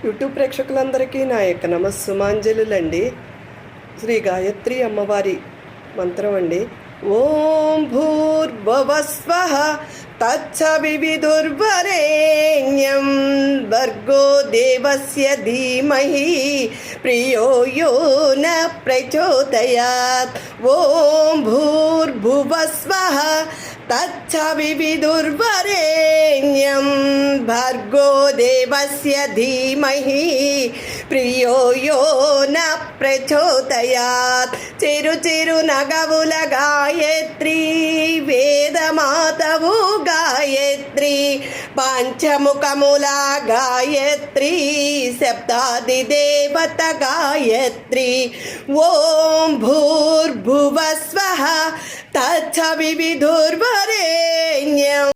YouTube ప్రేక్షకులందరికీ నా యొక్క నమస్సుమాంజలులండి. శ్రీ గాయత్రి అమ్మవారి మంత్రం అండి. ఓం భూర్భువస్వః తత్సవితుర్వరేణ్యం భర్గో దేవస్య ధీమహి ప్రియో యో న ప్రచోదయాత్. ఓం భూర్భువస్వః తత్సవితుర్వరేణ్యం భర్గో దేవస్య ధీమహి ప్రియో యో న ప్రచోదయాత్. చిరు చిరు నగవుల గాయత్రి వేదమాతవు గాయత్రి పంచముఖముల గాయత్రి శబ్దాది దేవత గాయత్రి. ఓం భూర్భువస్వః తత్సవితుర్వరేణ్యం